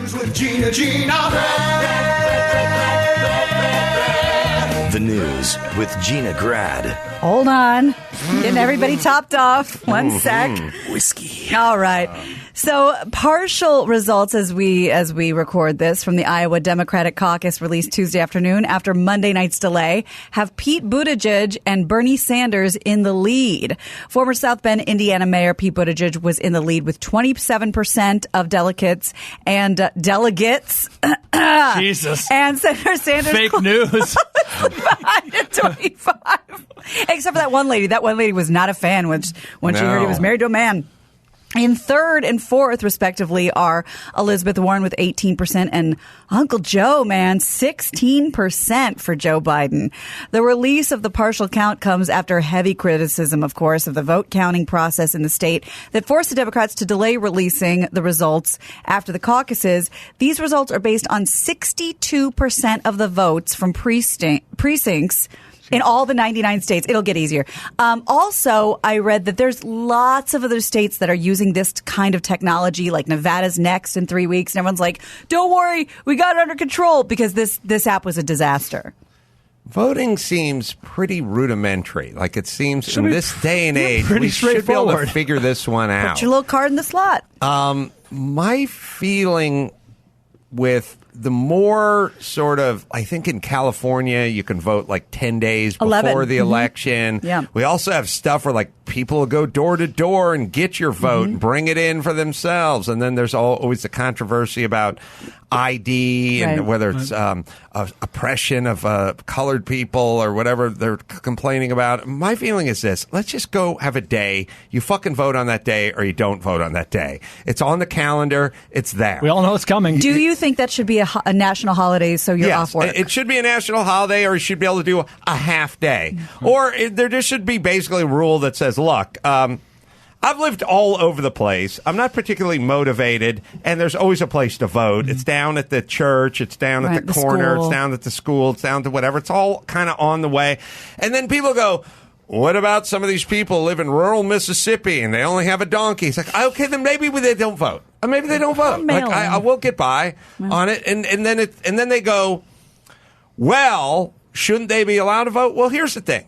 News with Gina. The News with Gina Grad. Hold on. Getting everybody topped off. One sec. Whiskey. All right. So partial results as we record this from the Iowa Democratic Caucus released Tuesday afternoon after Monday night's delay have Pete Buttigieg and Bernie Sanders in the lead. Former South Bend, Indiana Mayor Pete Buttigieg was in the lead with 27% of delegates. Jesus. And Senator Sanders. Fake news. Behind at 25. Except for that one lady. That one lady was not a fan when she heard he was married to a man. In third and fourth, respectively, are Elizabeth Warren with 18% and Uncle Joe, 16% for Joe Biden. The release of the partial count comes after heavy criticism, of course, of the vote counting process in the state that forced the Democrats to delay releasing the results after the caucuses. These results are based on 62% of the votes from precincts in all the 99 states. It'll get easier. Also, I read that there's lots of other states that are using this kind of technology, like Nevada's next in 3 weeks. And everyone's like, don't worry, we got it under control because this app was a disaster. Voting seems pretty rudimentary. Like it seems in this day and age, pretty we should be able to straightforward. figure this one out. Put your little card in the slot. My feeling with the more sort of, I think in California, you can vote like 10 days before the election. Yeah. We also have stuff where like people will go door to door and get your vote and bring it in for themselves. And then there's always the controversy about ID and whether it's oppression of colored people or whatever they're complaining about. My feeling is this. Let's just go have a day. You fucking vote on that day or you don't vote on that day. It's on the calendar. It's there. We all know it's coming. Do you think that should be a national holiday so you're off work? It should be a national holiday, or you should be able to do a half day. Or there just should be basically a rule that says, look, I've lived all over the place. I'm not particularly motivated, and there's always a place to vote. It's down at the church. It's down at the corner. School. It's down at the school. It's down to whatever. It's all kind of on the way. And then people go, what about some of these people who live in rural Mississippi and they only have a donkey? It's like, okay, then maybe they don't vote. Or maybe they don't vote. Like, I will get by on it. And then they go, well, shouldn't they be allowed to vote? Well, here's the thing.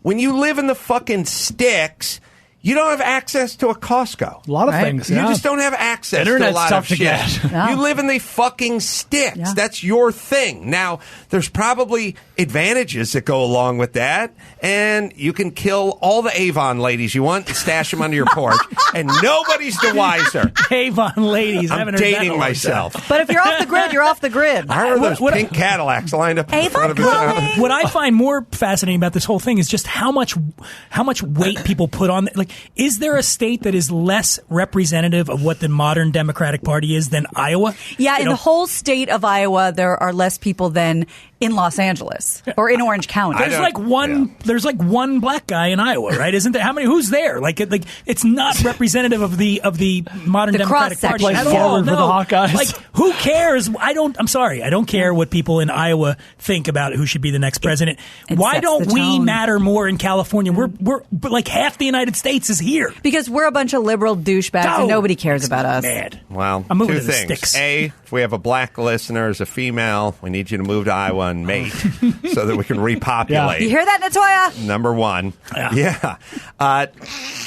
When you live in the fucking sticks, you don't have access to a Costco. A lot of things. You just don't have access to a lot tough of to shit. get. Yeah. You live in the fucking sticks. Yeah. That's your thing. Now, there's probably advantages that go along with that, and you can kill all the Avon ladies you want and stash them under your porch, and nobody's the wiser. Avon ladies. I I'm haven't heard that in a dating long myself. time. But if you're off the grid, you're off the grid. I heard those pink Cadillacs lined up in front of his house. What I find more fascinating about this whole thing is just how much weight people put on. Like, is there a state that is less representative of what the modern Democratic Party is than Iowa? Yeah, in the whole state of Iowa, there are less people than in Los Angeles or in Orange County. There's like one black guy in Iowa, right? Isn't there? How many? Who's there? Like it's not representative of the modern Democratic Party at all. For No. the Hawkeyes. Like, who cares? I'm sorry. I don't care what people in Iowa think about who should be the next president. Why sets don't the we tone. matter more in California? We're like half the United States is here. Because we're a bunch of liberal douchebags and nobody cares about us. Mad. Well, I'm moving two to the things. sticks. A, if we have a black listener as a female, we need you to move to Iowa and mate so that we can repopulate. You hear that, Natoya? Number one. Yeah.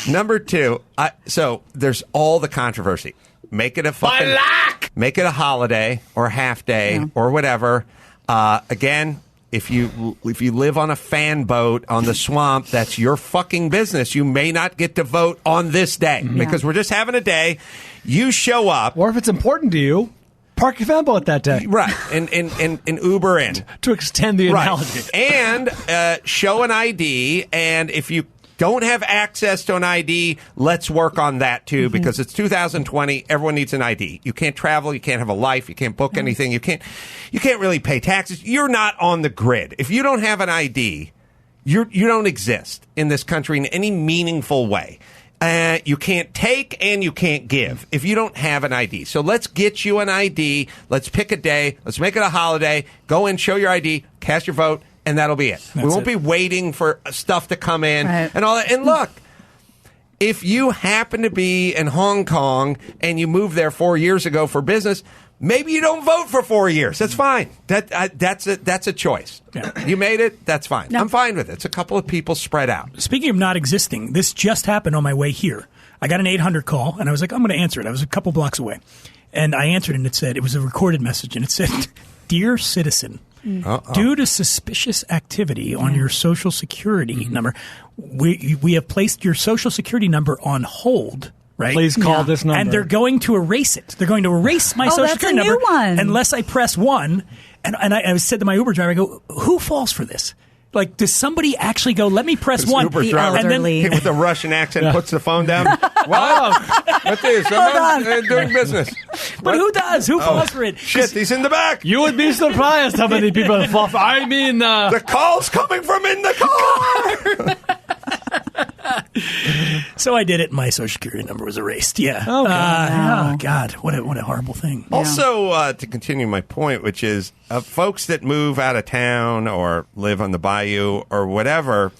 Number two, so there's all the controversy. Make it a fucking... Make it a holiday or a half day or whatever. Again... If you live on a fan boat on the swamp, that's your fucking business. You may not get to vote on this day because we're just having a day. You show up. Or if it's important to you, park your fan boat that day. Right. And Uber in. To extend the analogy. And show an ID. And if you don't have access to an ID, let's work on that too, because it's 2020. Everyone needs an ID. You can't travel. You can't have a life. You can't book anything. You can't really pay taxes. You're not on the grid. If you don't have an ID, you don't exist in this country in any meaningful way. You can't take and you can't give if you don't have an ID. So let's get you an ID. Let's pick a day. Let's make it a holiday. Go in, show your ID, cast your vote, and that'll be it. We won't be waiting for stuff to come in and all that. And look, if you happen to be in Hong Kong and you moved there 4 years ago for business, maybe you don't vote for 4 years. That's fine. That's a choice. Yeah. You made it. That's fine. No. I'm fine with it. It's a couple of people spread out. Speaking of not existing, this just happened on my way here. I got an 800 call, and I was like, I'm going to answer it. I was a couple blocks away. And I answered, and it was a recorded message, and it said, Dear citizen, due to suspicious activity on your Social Security number, we have placed your Social Security number on hold. Right? Please call this number. And they're going to erase it. They're going to erase my Social Security number unless I press 1. And I said to my Uber driver, I go, who falls for this? Like, does somebody actually go, let me press 1? Uber driver and then with a Russian accent puts the phone down. Wow. What is? I'm not doing business. But who does? Who falls for it? Shit, he's in the back. You would be surprised how many people fall for. I mean, the call's coming from in the car. So I did it. My Social Security number was erased. Yeah. Oh, Oh God, what a horrible thing. Also, to continue my point, which is folks that move out of town or live on the bayou or whatever,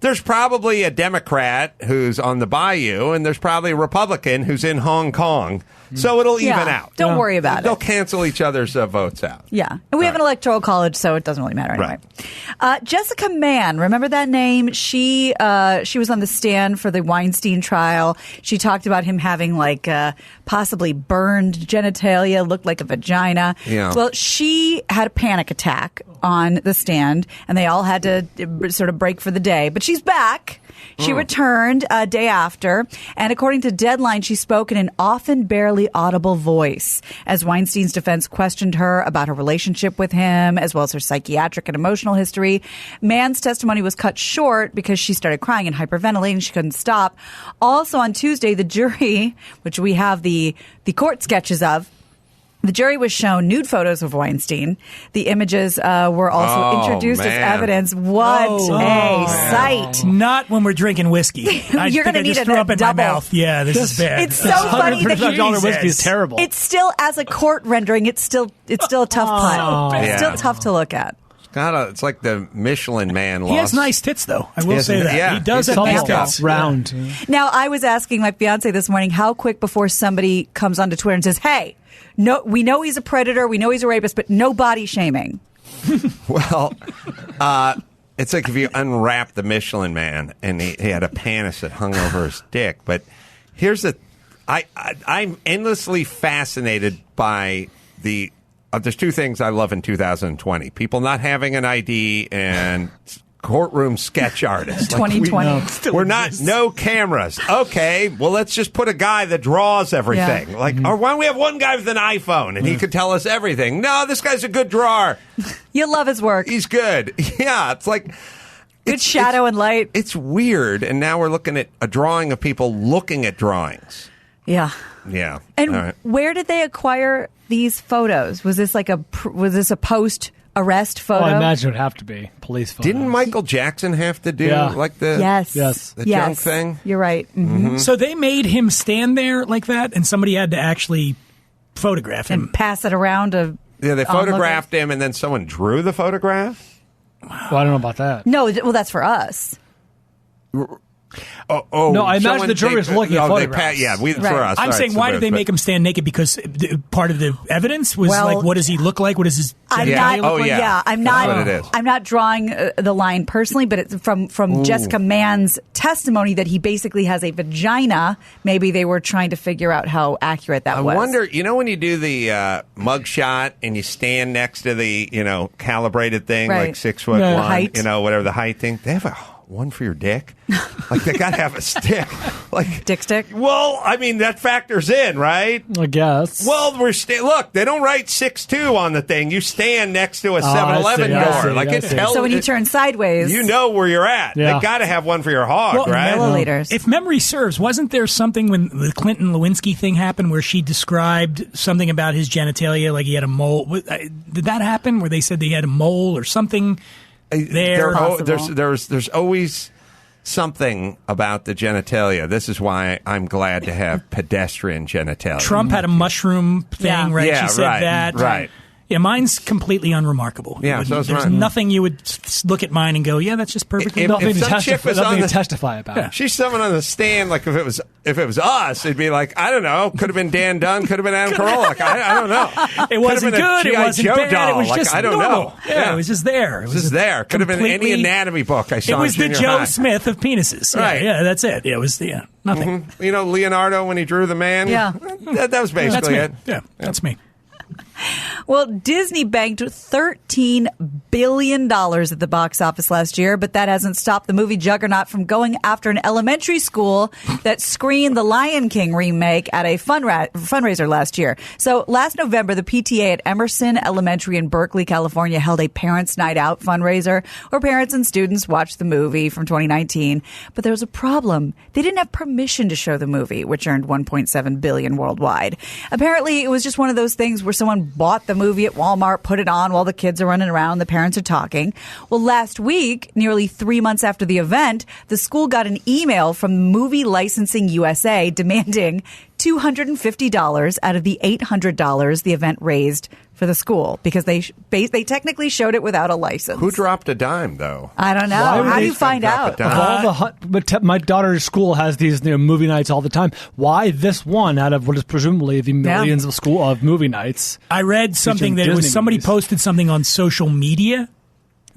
there's probably a Democrat who's on the bayou, and there's probably a Republican who's in Hong Kong. So it'll even out. Don't worry about They'll it. cancel each other's votes out. Yeah. And we have an electoral college, so it doesn't really matter anyway. Jessica Mann, remember that name? She was on the stand for the Weinstein trial. She talked about him having possibly burned genitalia, looked like a vagina. Yeah. Well, she had a panic attack on the stand, and they all had to sort of break for the day. But she's back. She returned a day after, and according to Deadline, she spoke in an often barely audible voice as Weinstein's defense questioned her about her relationship with him, as well as her psychiatric and emotional history. Mann's testimony was cut short because she started crying and hyperventilating. She couldn't stop. Also on Tuesday, the jury, which we have the court sketches of, the jury was shown nude photos of Weinstein. The images were also introduced as evidence. What a sight. Not when we're drinking whiskey. You're going to need just threw up in double. my mouth. Yeah, this is bad. It's so funny that $100 whiskey is terrible. It's still, as a court rendering, it's still a tough putt. It's still tough to look at. It's like the Michelin Man lost. He has nice tits, though. I will say that. Yeah, he does have nice tits. Round. Now, I was asking my fiance this morning how quick before somebody comes onto Twitter and says, hey, no, we know he's a predator, we know he's a rapist, but no body shaming. Well, it's like if you unwrap the Michelin Man and he had a panis that hung over his dick. But here's I'm endlessly fascinated by there's two things I love in 2020. People not having an ID and courtroom sketch artists. 2020. We're not, no cameras. Okay, well, let's just put a guy that draws everything. Yeah. Or why don't we have one guy with an iPhone and he could tell us everything? No, this guy's a good drawer. You love his work. He's good. Yeah, it's like... Good shadow and light. It's weird, and now we're looking at a drawing of people looking at drawings. Yeah. Yeah. And where did they acquire these photos? Was this a post-arrest photo? I imagine it would have to be police photos. Didn't Michael Jackson have to do the junk thing? You're right. Mm-hmm. So they made him stand there like that, and somebody had to actually photograph him. And pass it around to... Yeah, they photographed him, and then someone drew the photograph? Well, I don't know about that. No, well, that's for us. No, I imagine the jury is looking at photographs. For us. I'm saying, why did they make him stand naked? Because part of the evidence was what does he look like? What is his? I'm not drawing the line personally, but it's from Jessica Mann's testimony that he basically has a vagina. Maybe they were trying to figure out how accurate that was. I wonder. When you do the mug shot and you stand next to the calibrated thing, like 6'1", height. whatever the height thing, they have one for your dick. Like they gotta have a stick, like dick stick. Well, I mean that factors in, right? I guess. Well, look, they don't write 6'2" on the thing. You stand next to a 7-Eleven door, it tells. So when you turn sideways, you know where you're at. Yeah. They gotta have one for your hog, right? Milliliters. If memory serves, wasn't there something when the Clinton Lewinsky thing happened where she described something about his genitalia, like he had a mole? Did that happen? Where they said they had a mole or something? There's always something about the genitalia. This is why I'm glad to have pedestrian genitalia. Trump had a mushroom thing, right? Yeah, she said that. Right. Yeah, mine's completely unremarkable. Yeah, so there's nothing you would look at mine and go, yeah, that's just perfectly nothing some chick was nothing on to testify about. Yeah. She's someone on the stand. Like if it was us, it'd be like, I don't know, could have been Dan Dunn, could have been Adam Carolla. Like, I don't know. It wasn't good. It wasn't Joe bad. Doll. It was like, just I don't normal. know. Yeah, it was just there. It was just there. Could have been any anatomy book I saw. It was in the junior Joe high. Smith of penises. Right. Yeah, that's it. Yeah, it was nothing. Mm-hmm. You know, Leonardo when he drew the man. Yeah. That was basically it. Yeah, that's me. Well, Disney banked $13 billion at the box office last year, but that hasn't stopped the movie juggernaut from going after an elementary school that screened the Lion King remake at a fundraiser last year. So last November, the PTA at Emerson Elementary in Berkeley, California, held a Parents' Night Out fundraiser where parents and students watched the movie from 2019. But there was a problem. They didn't have permission to show the movie, which earned $1.7 billion worldwide. Apparently, it was just one of those things where someone bought the movie at Walmart, put it on while the kids are running around, the parents are talking. Well, last week, nearly 3 months after the event, the school got an email from Movie Licensing USA demanding $250 out of the $800 the event raised for the school because they technically showed it without a license. Who dropped a dime, though? I don't know. How do you find out? My daughter's school has these movie nights all the time. Why this one out of what is presumably the millions of movie nights? I read something that it was somebody posted something on social media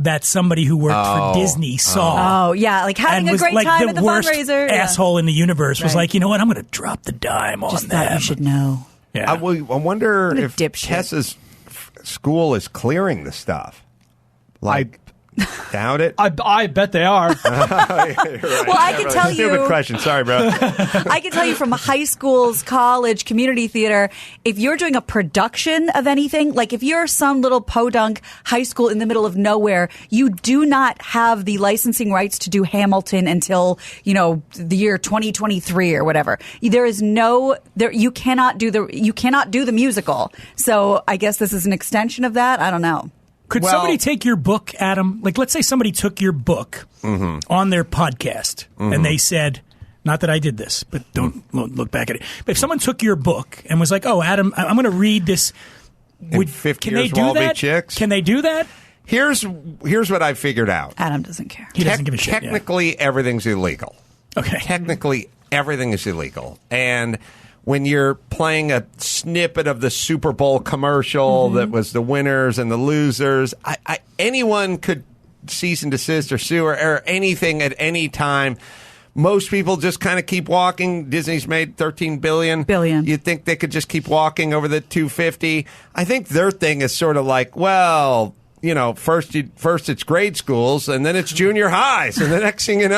that somebody who worked for Disney saw. Oh, yeah, like having a great time at the fundraiser. Asshole in the universe was like, you know what? I'm going to drop the dime on them. You should know. Yeah. I wonder if Tessa's school is clearing the stuff. Like, doubt it. I bet they are. Right. Well, I can tell you. Stupid question. Sorry, bro. I can tell you from high schools, college, community theater, if you're doing a production of anything, like if you're some little podunk high school in the middle of nowhere, you do not have the licensing rights to do Hamilton until, the year 2023 or whatever. There is you cannot do the musical. So I guess this is an extension of that. I don't know. Could somebody take your book, Adam? Like, let's say somebody took your book on their podcast and they said, not that I did this, but don't look back at it. But if someone took your book and was like, oh, Adam, I'm going to read this. In 50 years, we'll all be chicks. Can they do that? Here's what I figured out. Adam doesn't care. He doesn't give a shit. Technically, everything's illegal. Okay. Technically, everything is illegal. And when you're playing a snippet of the Super Bowl commercial that was the winners and the losers, anyone could cease and desist or sue or anything at any time. Most people just kind of keep walking. Disney's made $13 billion. You'd think they could just keep walking over the $250. I think their thing is sort of like, well, first it's grade schools, and then it's junior highs, and the next thing you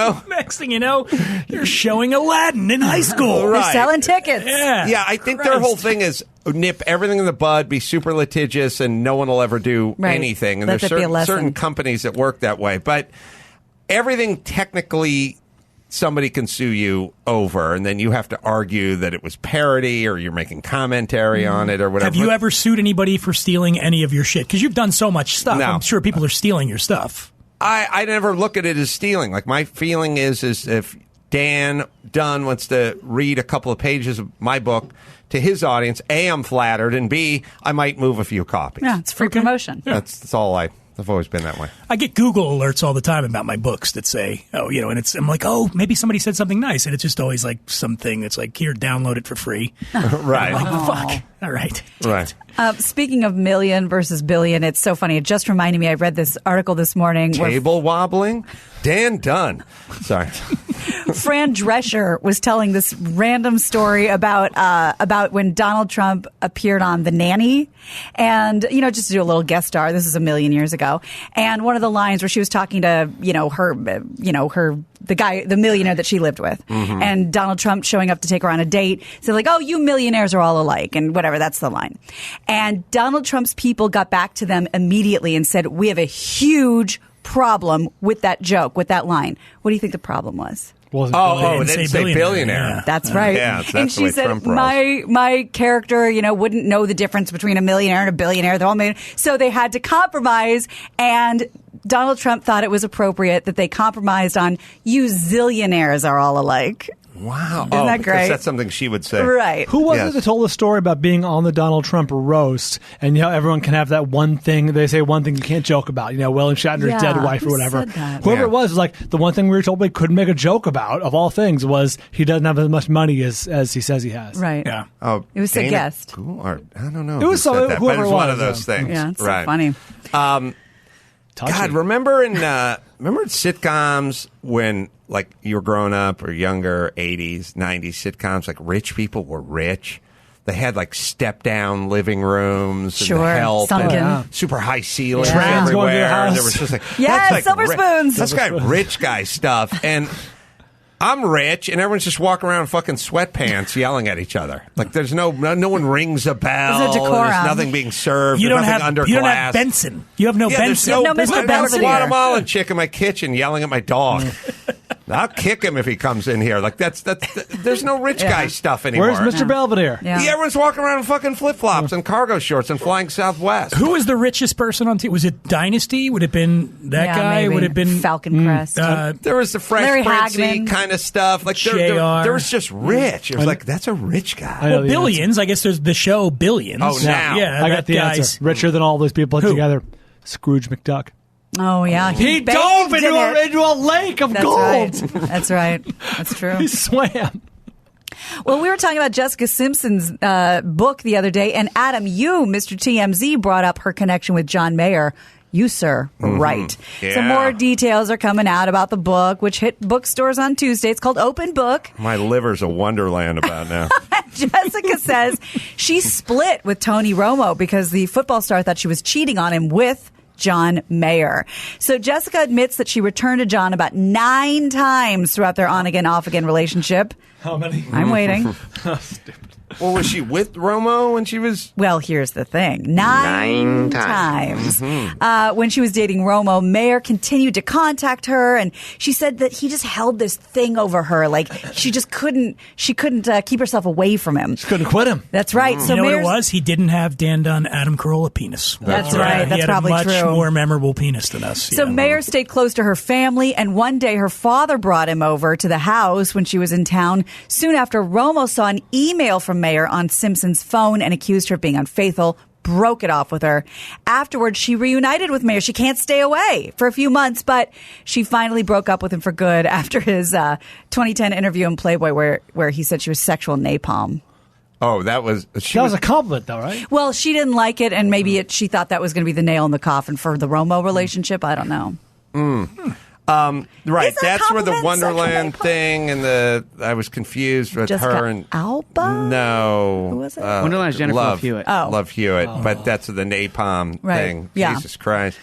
know, you're showing Aladdin in high school. Right. They're selling tickets. Yeah, I think their whole thing is nip everything in the bud, be super litigious, and no one will ever do anything. And there's certain companies that work that way. But everything technically somebody can sue you over, and then you have to argue that it was parody or you're making commentary on it or whatever. Have you ever sued anybody for stealing any of your shit? Because you've done so much stuff. No. I'm sure people are stealing your stuff. I never look at it as stealing. Like, my feeling is if Dan Dunn wants to read a couple of pages of my book to his audience, A, I'm flattered, and B, I might move a few copies. Yeah, it's free promotion. Yeah. That's all I've always been that way. I get Google alerts all the time about my books that say, and I'm like, maybe somebody said something nice. And it's just always like something that's like, here, download it for free. Right. I'm like, fuck. All right. Right. Speaking of million versus billion, it's so funny. It just reminded me, I read this article this morning. Table wobbling? Dan Dunn. Sorry. Fran Drescher was telling this random story about when Donald Trump appeared on The Nanny, and just to do a little guest star. This is a million years ago, and one of the lines where she was talking to the millionaire that she lived with, and Donald Trump showing up to take her on a date said like, "Oh, you millionaires are all alike," and whatever. That's the line. And Donald Trump's people got back to them immediately and said, "We have a huge problem with that joke, with that line." What do you think the problem was? They didn't say billionaire. Yeah. That's right. Yeah, and she said, my character, wouldn't know the difference between a millionaire and a billionaire. They're all made. So they had to compromise, and Donald Trump thought it was appropriate that they compromised on, you zillionaires are all alike. Wow. Isn't that because great? that's something she would say. Right. Who was Yes. it that told the story about being on the Donald Trump roast, and everyone can have that one thing, they say one thing you can't joke about, William Shatner's Yeah, dead wife or who whatever. said that? Whoever Yeah. it was like, the one thing we were told we couldn't make a joke about, of all things, was he doesn't have as much money as he says he has. Right. Yeah. Oh, It was a Dana guest. Gould, or, I don't know. It was who said that, but whoever it was it one was, of those things. Yeah, it's right. so funny. Touchy. God, remember in sitcoms when you were growing up or younger, 80s, 90s sitcoms, rich people were rich. They had step down living rooms and Sure, the help sunken. and super high ceilings Yeah. Trans going to your everywhere. And there house. was just Yes, that's silver spoons. That's rich guy stuff. And I'm rich, and everyone's just walking around in fucking sweatpants yelling at each other. There's no one rings a bell. There's no decorum. There's nothing being served. You There's don't nothing have underclass. Benson. You have no Benson. You have no there's Mr. a Benson here. Guatemalan chick in my kitchen yelling at my dog. I'll kick him if he comes in here. There's no rich guy stuff anymore. Where's Mr. Belvedere? Yeah. Yeah, everyone's walking around in fucking flip-flops and cargo shorts and flying Southwest. Who was the richest person on TV? Was it Dynasty? Would it have been that Yeah, guy? maybe. Would it have been Falcon Crest. There was the Fresh Larry Princey Hagman. kind of stuff. There JR. was just rich. It was that's a rich guy. I know the Billions? I guess there's the show Billions. Oh, now. Yeah, I that got the guy's answer. Richer than all those people put Who? together. Scrooge McDuck. Oh, yeah. He bathed dove in into it. a lake of That's gold. right. That's right. That's true. He swam. Well, we were talking about Jessica Simpson's book the other day, and Adam, you, Mr. TMZ, brought up her connection with John Mayer. You, sir, were right. Yeah. Some more details are coming out about the book, which hit bookstores on Tuesday. It's called Open Book. My liver's a wonderland about now. Jessica says she split with Tony Romo because the football star thought she was cheating on him with John Mayer. So Jessica admits that she returned to John about 9 times throughout their on-again, off-again relationship. How many? I'm waiting. Well, was she with Romo when she was... Well, here's the thing. 9 times. When she was dating Romo, Mayer continued to contact her, and she said that he just held this thing over her. She just couldn't keep herself away from him. Just couldn't quit him. That's right. So You know what it Mayer's- was? He didn't have Dan Dunn, Adam Carolla penis. That's right. He That's had probably a much true. more memorable penis than us. So yeah. Mayer stayed close to her family, and one day her father brought him over to the house when she was in town. Soon after, Romo saw an email from Mayer on Simpson's phone and accused her of being unfaithful, broke it off with her. Afterwards, she reunited with Mayer. She can't stay away for a few months, but she finally broke up with him for good after his 2010 interview in Playboy where he said she was sexual napalm. Oh, that was... That was a compliment, though, right? Well, she didn't like it, and maybe she thought that was going to be the nail in the coffin for the Romo relationship. I don't know. Right, Is that that's where the compliment Wonderland sexual thing and I was confused with Jessica her and... Alba? No. Who was it? Wonderland is Jennifer Love Hewitt. Oh. Love Hewitt, but that's the napalm Right, thing. yeah. Jesus Christ.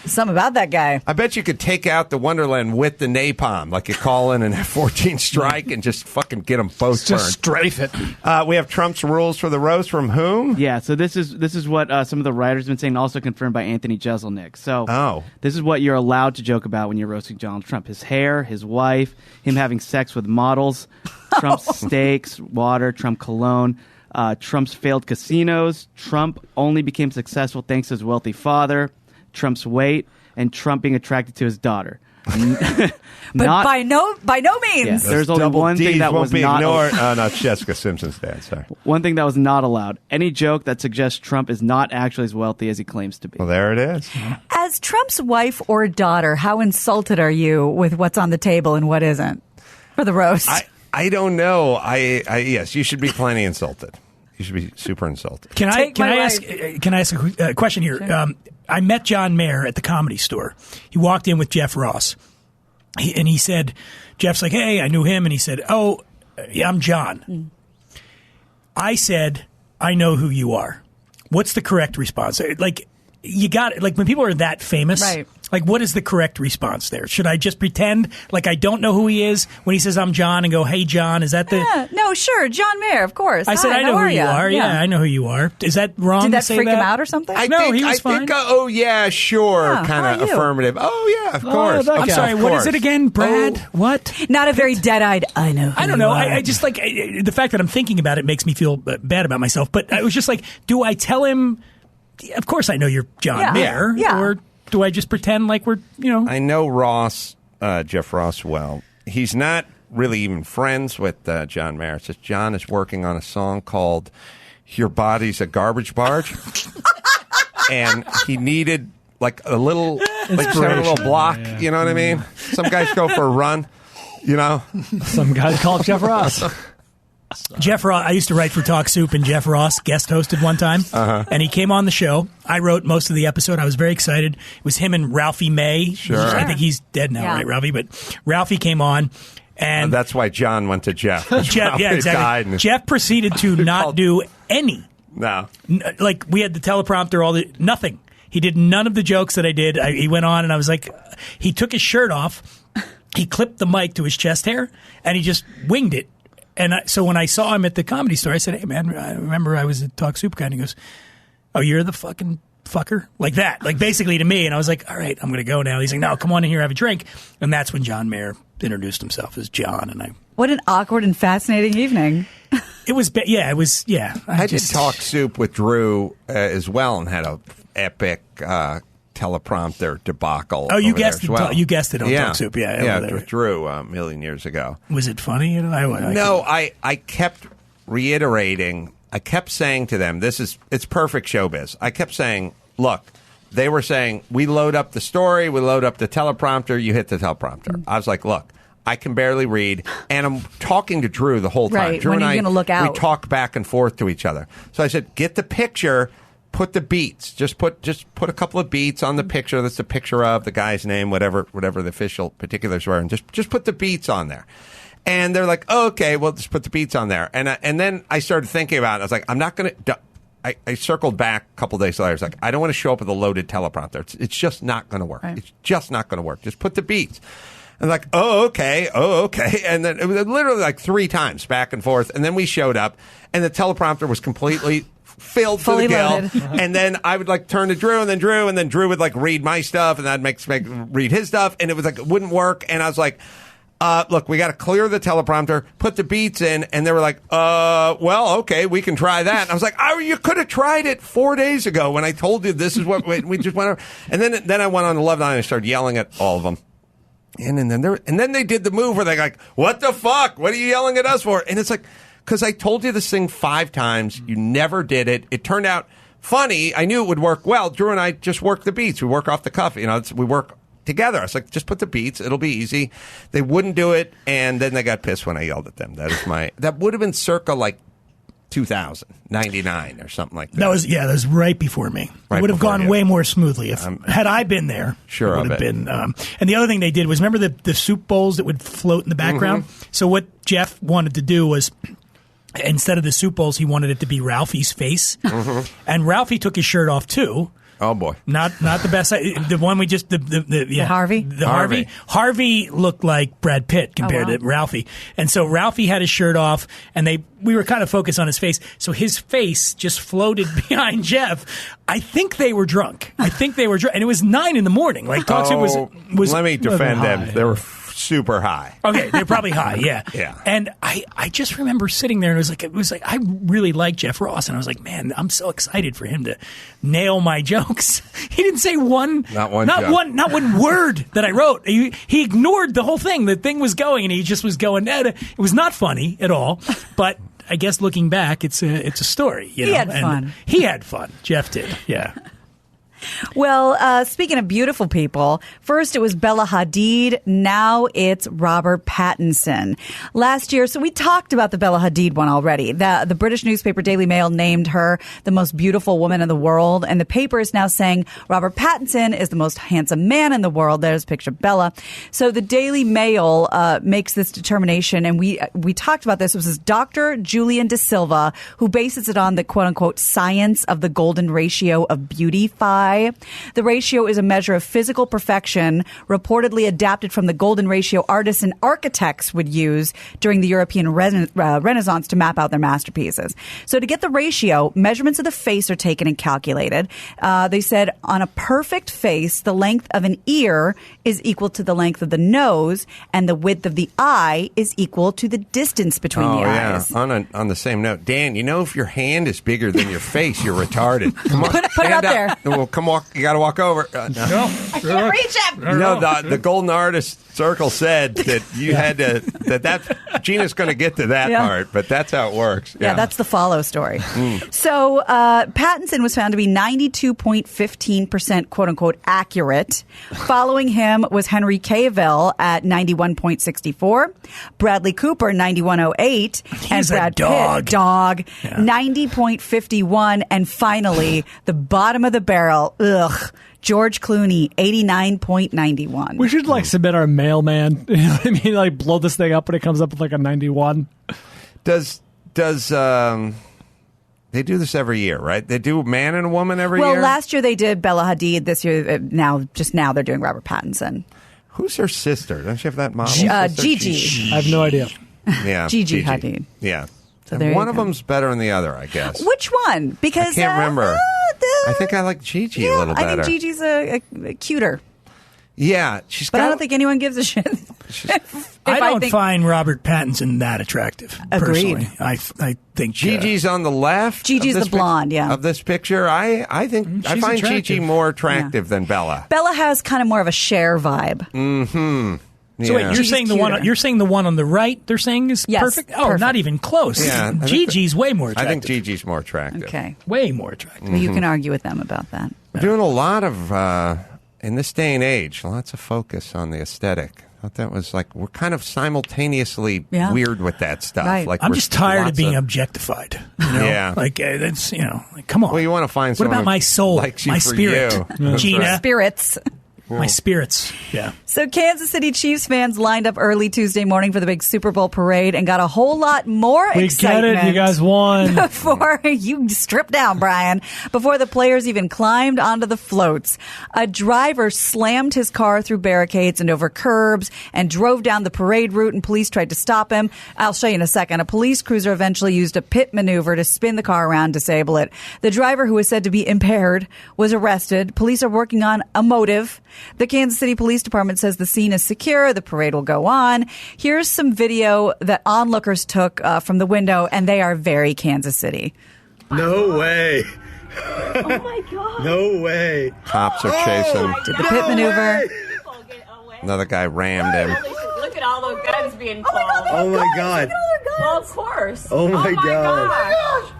Something about that guy. I bet you could take out the Wonderland with the napalm. You call in and have 14 strike and just fucking get them both Just burned. strafe it. We have Trump's rules for the roast from whom? Yeah, so this is what some of the writers have been saying, also confirmed by Anthony Jeselnik. So this is what you're allowed to joke about when you're roasting Donald Trump. His hair, his wife, him having sex with models, Trump's steaks, water, Trump cologne, Trump's failed casinos, Trump only became successful thanks to his wealthy father, Trump's weight, and Trump being attracted to his daughter. But by no means. Yes. There's only double one Ds thing that won't was be not ignored. Oh, no, it's Jessica Simpson's dad. Sorry. one thing that was not allowed. Any joke that suggests Trump is not actually as wealthy as he claims to be. Well, there it is. As Trump's wife or daughter, how insulted are you with what's on the table and what isn't for the roast? I don't know. Yes, you should be plenty insulted. You should be super insulted. Can I my ask a question here? Sure. I met John Mayer at the Comedy Store. He walked in with Jeff Ross, and he said, Jeff's like, "Hey, I knew him," and he said, "Oh, yeah, I'm John." I said, "I know who you are." What's the correct response? You got it. When people are that famous, Right. What is the correct response there? Should I just pretend like I don't know who he is when he says I'm John and go, "Hey, John"? Is that the? Yeah, no, sure, John Mayer, of course. I said, Hi, "I know how who are you ya?" are." Yeah, I know who you are. Is that wrong? Did to that say freak that? him out or something? No, he was fine. Oh, yeah, sure, Yeah, how kind are of you? affirmative. Oh, yeah, of course. that I'm guy. sorry. Of What is course. it again, Brad? What? Not a very dead-eyed, I know who I don't you know. are. I just the fact that I'm thinking about it makes me feel bad about myself. But I was just do I tell him, of course I know you're John Yeah. Mayer, Yeah. or do I just pretend like we're, I know Ross, Jeff Ross, well. He's not really even friends with John Mayer. It says John is working on a song called "Your Body's a Garbage Barge," and he needed like a little, like just have a little block. Yeah. You know what I mean? Some guys go for a run. You know, some guys call it Jeff Ross. Jeff Ross, I used to write for Talk Soup, and Jeff Ross guest hosted one time, and he came on the show. I wrote most of the episode. I was very excited. It was him and Ralphie May. Sure. I think he's dead now, right, Ralphie? But Ralphie came on. And that's why John went to Jeff. Jeff, yeah, exactly. Jeff proceeded to not do any. No. Like, we had the teleprompter, nothing. He did none of the jokes that I did. He went on, and I was like, he took his shirt off, he clipped the mic to his chest hair, and he just winged it. And so when I saw him at the Comedy Store, I said, "Hey, man, I remember I was at Talk Soup Guy." And he goes, "Oh, you're the fucking fucker?" Like that. Like, basically to me. And I was like, all right, I'm going to go now. He's like, "No, come on in here, have a drink." And that's when John Mayer introduced himself as John. And what an awkward and fascinating evening. It was, I did Talk Soup with Drew as well and had a epic teleprompter debacle. Oh, you guessed it. Well. You guessed it on Talk Soup, with Drew a million years ago. Was it funny? I kept reiterating. I kept saying to them, it's perfect showbiz. I kept saying, look, they were saying, we load up the story, we load up the teleprompter, you hit the teleprompter. Mm-hmm. I was like, look, I can barely read, and I'm talking to Drew the whole time. Right, Drew when and are you going to look out? We talk back and forth to each other. So I said, get the picture. Put the beats. Just put a couple of beats on the picture. That's the picture of the guy's name, whatever the official particulars were, and just put the beats on there. And they're like, oh, okay, well, just put the beats on there. And then I started thinking about it. I was like, I'm not going to. I circled back a couple days later. I was like, I don't want to show up with a loaded teleprompter. It's just not going to work. Right. It's just not going to work. Just put the beats. And like, oh, okay. And then it was literally like 3 times back and forth. And then we showed up, and the teleprompter was completely filled to the gill. And then I would like turn to Drew, and then Drew would like read my stuff, and I'd make read his stuff, and it was like it wouldn't work. And I was like, look, we got to clear the teleprompter, put the beats in, and they were like, well, okay, we can try that. And I was like, oh, you could have tried it 4 days ago when I told you this is what we just went over. And then I went on the Love Line and started yelling at all of them. And then they did the move where they're like, what the fuck? What are you yelling at us for? And it's like, because I told you this thing 5 times. You never did it. It turned out funny. I knew it would work well. Drew and I just work the beats. We work off the cuff. We work together. I was like, just put the beats. It'll be easy. They wouldn't do it, and then they got pissed when I yelled at them. That would have been circa like 2099 or something like that. That was right before me. It would have gone way more smoothly had I been there. Sure, it would have been. And the other thing they did was, remember the soup bowls that would float in the background? Mm-hmm. So what Jeff wanted to do was, instead of the soup bowls, he wanted it to be Ralphie's face. Mm-hmm. And Ralphie took his shirt off too. Oh boy! Not the best. The one we just the Harvey. The Harvey. Harvey looked like Brad Pitt compared to Ralphie, and so Ralphie had his shirt off, and we were kind of focused on his face, so his face just floated behind Jeff. I think they were drunk. And it was 9 a.m. Like Talk Soup was. Let me defend them. They were super high. Okay, they're probably high, yeah. Yeah. And I just remember sitting there, and it was like I really like Jeff Ross, and I was like, man, I'm so excited for him to nail my jokes. He didn't say not one word that I wrote. He ignored the whole thing. The thing was going, and he just was going. It was not funny at all. But I guess looking back, it's a story. He had fun. He had fun. Jeff did. Yeah. Well, speaking of beautiful people, first it was Bella Hadid. Now it's Robert Pattinson. Last year, so we talked about the Bella Hadid one already. The British newspaper Daily Mail named her the most beautiful woman in the world. And the paper is now saying Robert Pattinson is the most handsome man in the world. There's a picture of Bella. So the Daily Mail makes this determination. And we talked about this. It was Dr. Julian De Silva who bases it on the quote unquote science of the golden ratio of beauty. The ratio is a measure of physical perfection, reportedly adapted from the golden ratio artists and architects would use during the European Renaissance to map out their masterpieces. So to get the ratio, measurements of the face are taken and calculated. They said on a perfect face, the length of an ear is equal to the length of the nose, and the width of the eye is equal to the distance between the eyes. On the same note, Dan, if your hand is bigger than your face, you're retarded. Come on, put it up there. Well, come walk. You got to walk over. No. I can't reach him. No, the Golden Artist Circle said that you had to. That Gina's going to get to that part, but that's how it works. Yeah, that's the follow story. So Pattinson was found to be 92.15% quote unquote accurate. Following him was Henry Cavill at 91.64, Bradley Cooper 91.08, and Brad Pitt 90.51, and finally the bottom of the barrel. George Clooney, 89.91. We should submit our mailman. You know what I mean? Blow this thing up when it comes up with a 91. Does they do this every year, right? They do man and a woman every year? Well, last year they did Bella Hadid. This year, now they're doing Robert Pattinson. Who's her sister? Doesn't she have that model? Gigi. I have no idea. Yeah, Gigi Hadid. Yeah. So one of them's better than the other, I guess. Which one? Because I can't remember. I think I like Gigi a little better. I think Gigi's a cuter. Yeah, but I don't think anyone gives a shit. I don't find Robert Pattinson that attractive. Agreed. Personally, I think Gigi's on the left. Gigi's the blonde, of this picture. I think I find attractive. Gigi more attractive than Bella. Bella has kind of more of a Cher vibe. Mm-hmm. Yeah. So wait, you're saying the one on the right? They're saying is perfect. Oh, perfect. Not even close. Yeah, Gigi's way more attractive. I think Gigi's more attractive. Okay, way more attractive. Well, you can argue with them about that. We're doing a lot of in this day and age, lots of focus on the aesthetic. I thought that was we're kind of simultaneously weird with that stuff. Right. I'm just tired of being objectified. You know? Yeah, that's come on. Well, you want to find someone. What about my soul, my spirit, Gina? Spirits. My spirits, yeah. So Kansas City Chiefs fans lined up early Tuesday morning for the big Super Bowl parade and got a whole lot more excitement. We get it. You guys won. Before you strip down, Brian, before the players even climbed onto the floats, a driver slammed his car through barricades and over curbs and drove down the parade route, and police tried to stop him. I'll show you in a second. A police cruiser eventually used a pit maneuver to spin the car around, disable it. The driver, who was said to be impaired, was arrested. Police are working on a motive. The Kansas City Police Department says the scene is secure. The parade will go on. Here's some video that onlookers took from the window, and they are very Kansas City. No way. Oh, my God. No way. Cops are chasing. Did the pit maneuver. Another guy rammed him. Look at all those guns being called. Oh, my God. Well, of course. Oh, my God. Gosh.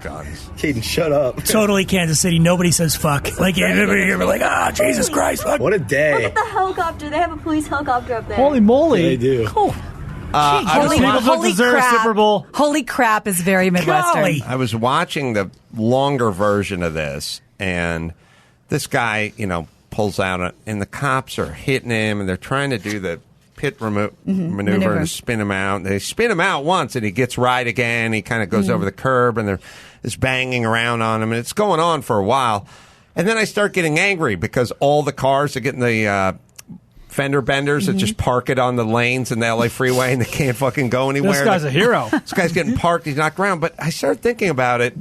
Guns. Caden, shut up. Totally Kansas City. Nobody says fuck. We're like, Jesus Christ. Fuck. What a day. Look at the helicopter. They have a police helicopter up there. Holy moly. They do. Cool. Holy crap. Super Bowl. Holy crap is very Midwestern. Golly. I was watching the longer version of this, and this guy, pulls out, and the cops are hitting him, and they're trying to do the pit maneuver to spin him out. They spin him out once, and he gets right again. He kind of goes over the curb, and there's banging around on him, and it's going on for a while. And then I start getting angry because all the cars are getting the fender benders that just park it on the lanes in the LA freeway, and they can't fucking go anywhere. This guy's a hero. This guy's getting parked. He's knocked around. But I started thinking about it.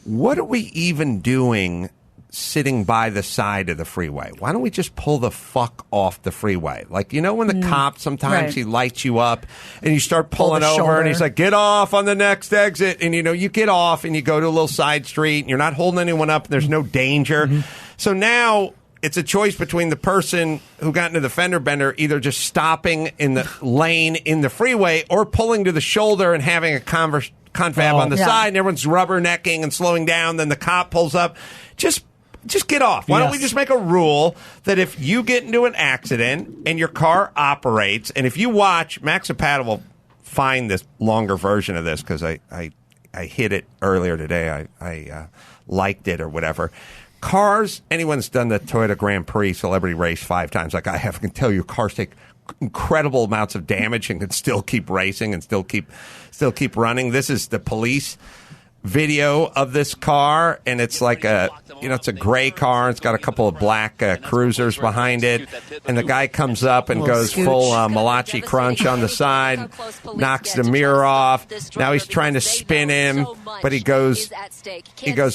What are we even doing sitting by the side of the freeway? Why don't we just pull the fuck off the freeway? When the cop, sometimes he lights you up and you start pulling over and he's like, get off on the next exit. And, you get off and you go to a little side street and you're not holding anyone up. And there's no danger. So now it's a choice between the person who got into the fender bender either just stopping in the lane in the freeway or pulling to the shoulder and having a confab on the side, and everyone's rubbernecking and slowing down. Then the cop pulls up. Just get off. Why don't we just make a rule that if you get into an accident and your car operates, and if you watch, Max Zapata will find this longer version of this because I hit it earlier today. I liked it or whatever. Cars, anyone's done the Toyota Grand Prix celebrity race 5 times like I have, can tell you cars take incredible amounts of damage and can still keep racing and still keep running. This is the police video of this car, and it's like it's a gray car. It's got a couple of black cruisers behind it, and the guy comes up and goes full Malachi Crunch on the side, knocks the mirror off. Now he's trying to spin him, but he goes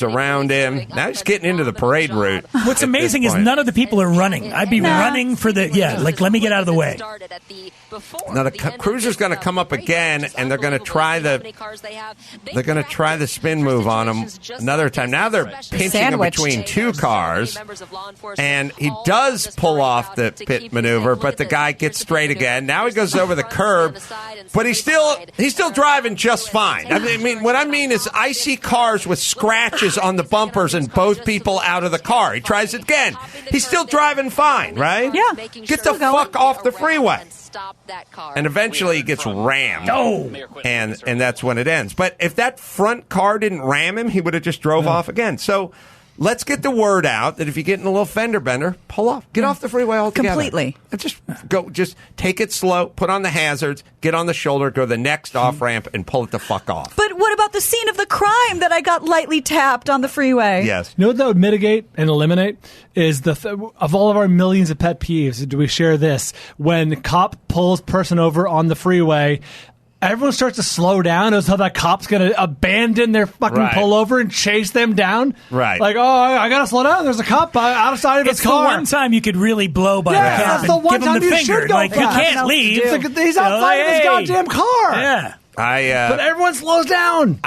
around him. Now he's getting into the parade route. What's amazing is none of the people are running. I'd be running for let me get out of the way. Now the cruiser's going to come up again, and they're going to try the spin move on him another time. Now they're pinching him between two cars, and he does pull off the pit maneuver, but the guy gets straight again. Now he goes over the curb, but he's still driving just fine. I mean, what I mean is I see cars with scratches on the bumpers and both people out of the car. He tries it again. He's still driving fine, right? Yeah. Get the fuck off the freeway. And eventually he gets rammed. And that's when it ends. But if that front car didn't ram him, he would have just drove off again. So let's get the word out that if you get in a little fender bender, pull off. Get off the freeway altogether. Completely. And just take it slow, put on the hazards, get on the shoulder, go to the next off-ramp, and pull it the fuck off. But what about the scene of the crime that I got lightly tapped on the freeway? Yes. You know what that would mitigate and eliminate is of all of our millions of pet peeves, do we share this? When cop pulls person over on the freeway, everyone starts to slow down as though that cop's going to abandon their fucking pullover and chase them down. Right. Like, oh, I got to slow down. There's a cop outside of his car. It's the one time you could really blow by the cop that's the one and give time him the you finger. should go Like, you fast. can't leave. He's outside of his goddamn car. Yeah. But everyone slows down.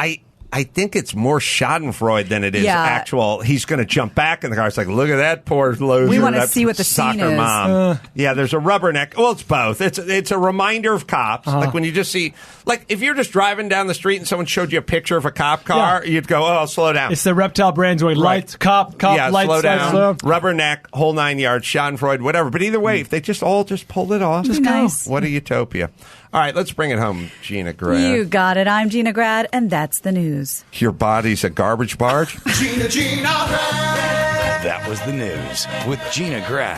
I think it's more Schadenfreude than it is actual. He's going to jump back in the car. It's like, look at that poor loser. We want to that see what the soccer scene is. mom. Yeah, there's a rubberneck. Well, it's both. It's a reminder of cops. Like when you just see, like if you're just driving down the street and someone showed you a picture of a cop car, you'd go, oh, slow down. It's the reptile brains way. Lights, cop, lights, slow down. slow. Rubberneck, whole 9 yards, Schadenfreude, whatever. But either way, if they just pulled it off, Just nice. What a utopia. All right, let's bring it home, Gina Grad. You got it. I'm Gina Grad, and that's the news. Your body's a garbage barge? That was the news with Gina Grad.